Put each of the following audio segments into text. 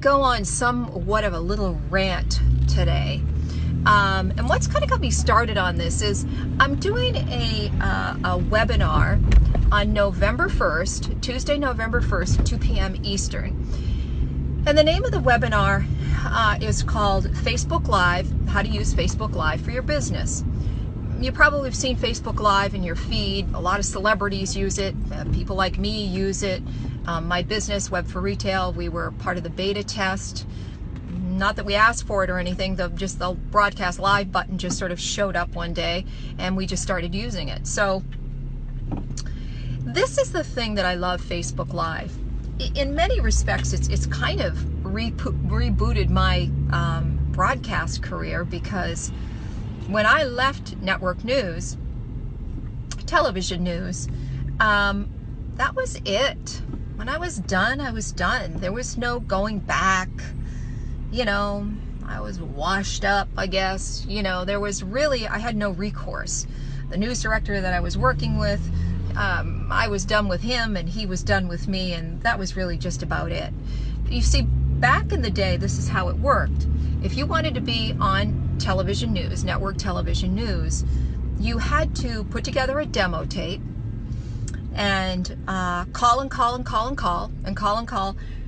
go on somewhat of a little rant today. And what's kind of got me started on this is I'm doing a webinar on November 1st, Tuesday, November 1st, 2 p.m. Eastern. And the name of the webinar is called Facebook Live, How to Use Facebook Live for Your Business. You probably have seen Facebook Live in your feed. A lot of celebrities use it. People like me use it. My business, Web for Retail, we were part of the beta test. Not that we asked for it or anything, the broadcast live button just sort of showed up one day and we just started using it. So this is the thing that I love Facebook Live. In many respects, it's kind of rebooted my broadcast career, because when I left network news, television news, that was it. When I was done, I was done. There was no going back. You know, I was washed up, I guess. You know, I had no recourse. The news director that I was working with, I was done with him and he was done with me, and that was really just about it. You see, back in the day, this is how it worked. If you wanted to be on television news, network television news, you had to put together a demo tape and call,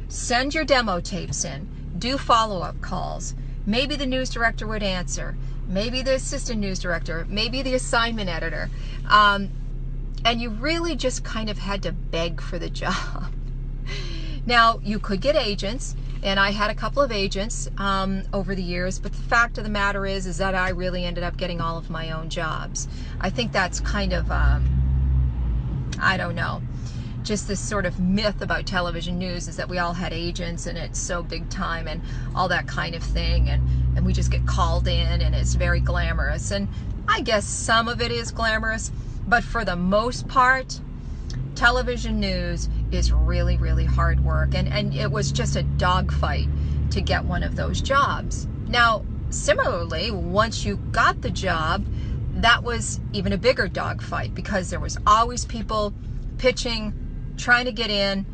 send your demo tapes in. Do follow-up calls. Maybe the news director would answer. Maybe the assistant news director. Maybe the assignment editor. And you really just kind of had to beg for the job. Now, you could get agents, and I had a couple of agents over the years, but the fact of the matter is that I really ended up getting all of my own jobs. I think that's kind of, I don't know, just this sort of myth about television news is that we all had agents and it's so big time and all that kind of thing, and we just get called in and it's very glamorous. And I guess some of it is glamorous, but for the most part, television news is really, really hard work, and it was just a dogfight to get one of those jobs. Now, similarly, once you got the job, that was even a bigger dogfight, because there was always people pitching, trying to get in,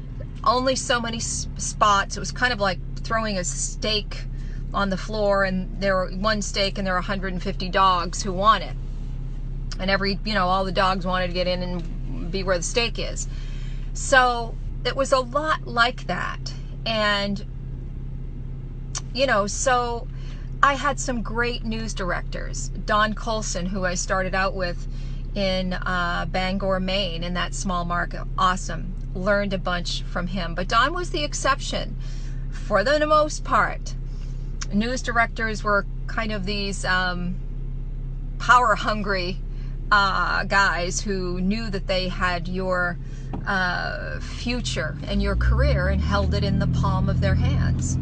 only so many spots. It was kind of like throwing a steak on the floor, and there were one steak and there were 150 dogs who want it. And all the dogs wanted to get in and be where the steak is. So it was a lot like that. And, so I had some great news directors. Don Colson, who I started out with in Bangor, Maine, in that small market. Awesome. Learned a bunch from him. But Don was the exception. For the most part, news directors were kind of these power-hungry guys who knew that they had your future and your career and held it in the palm of their hands.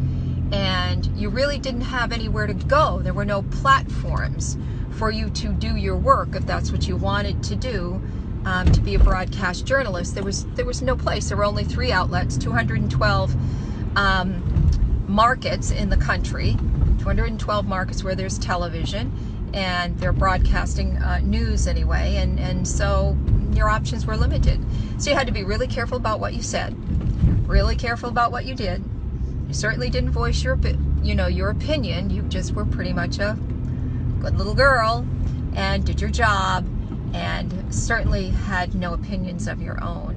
And you really didn't have anywhere to go. There were no platforms for you to do your work if that's what you wanted to do, to be a broadcast journalist. There was no place. There were only 3 outlets, 212 markets in the country, 212 markets where there's television, and they're broadcasting news anyway, and so your options were limited. So you had to be really careful about what you said, really careful about what you did. You certainly didn't voice your opinion. You just were pretty much a good little girl and did your job, and certainly had no opinions of your own.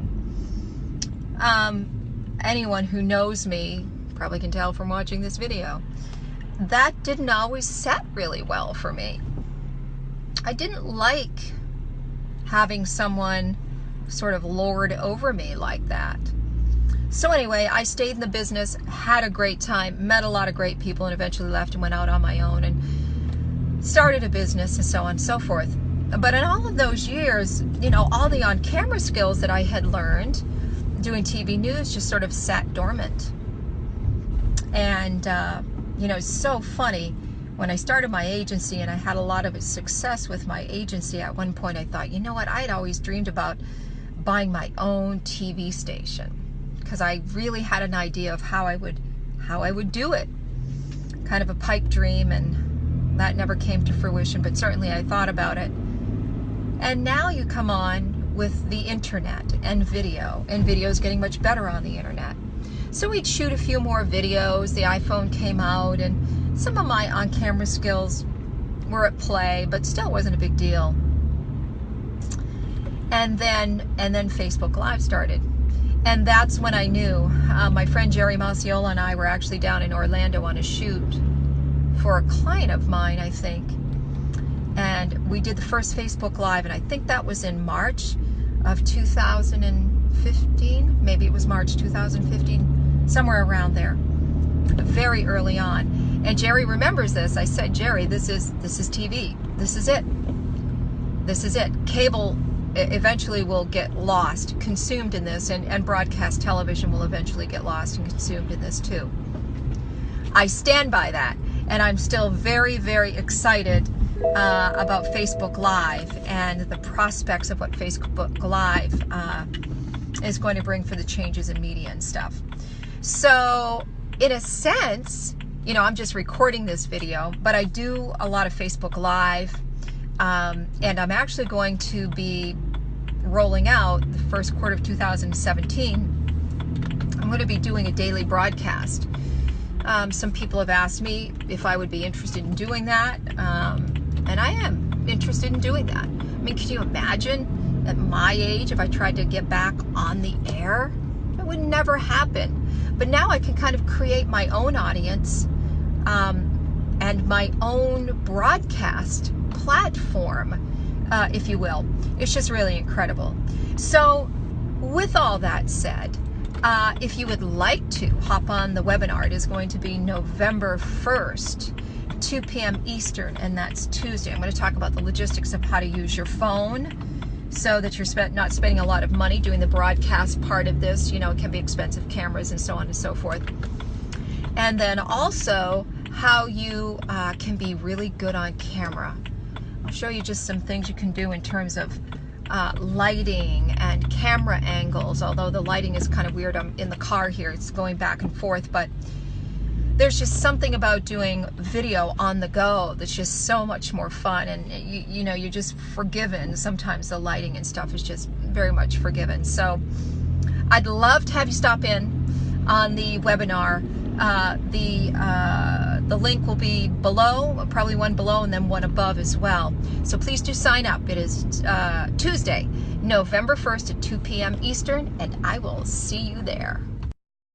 Anyone who knows me probably can tell from watching this video, that didn't always set really well for me. I didn't like having someone sort of lord over me like that. So anyway, I stayed in the business, had a great time, met a lot of great people, and eventually left and went out on my own and started a business and so on and so forth. But in all of those years, all the on-camera skills that I had learned doing TV news just sort of sat dormant. And, it's so funny. When I started my agency and I had a lot of success with my agency, at one point I thought, you know what, I'd always dreamed about buying my own TV station, because I really had an idea of how I would do it. Kind of a pipe dream, and that never came to fruition, but certainly I thought about it. And now you come on with the internet and video is getting much better on the internet. So we'd shoot a few more videos. The iPhone came out, and some of my on-camera skills were at play, but still wasn't a big deal. And then Facebook Live started. And that's when I knew. My friend Jerry Masiola and I were actually down in Orlando on a shoot for a client of mine, I think. And we did the first Facebook Live, and I think that was in March of 2015. Maybe it was March 2015, somewhere around there, very early on. And Jerry remembers this. I said, Jerry, this is TV. This is it. This is it. Cable eventually will get lost, consumed in this, and broadcast television will eventually get lost and consumed in this too. I stand by that, and I'm still very, very excited about Facebook Live and the prospects of what Facebook Live is going to bring for the changes in media and stuff. So in a sense, you know, I'm just recording this video, but I do a lot of Facebook Live, and I'm actually going to be rolling out the first quarter of 2017. I'm going to be doing a daily broadcast. Some people have asked me if I would be interested in doing that, and I am interested in doing that. I mean, can you imagine at my age if I tried to get back on the air? It would never happen. But now I can kind of create my own audience and my own broadcast platform, if you will. It's just really incredible. So with all that said, if you would like to hop on the webinar, it is going to be November 1st, 2 p.m. Eastern, and that's Tuesday. I'm going to talk about the logistics of how to use your phone so that you're not spending a lot of money doing the broadcast part of this. You know, it can be expensive cameras and so on and so forth. And then also how you can be really good on camera. I'll show you just some things you can do in terms of lighting and camera angles, although the lighting is kind of weird. I'm in the car here, it's going back and forth, but there's just something about doing video on the go that's just so much more fun, and you know, you're just forgiven. Sometimes the lighting and stuff is just very much forgiven. So I'd love to have you stop in on the webinar. The link will be below, probably one below and then one above as well. So please do sign up. It is Tuesday, November 1st at 2 p.m. Eastern, and I will see you there.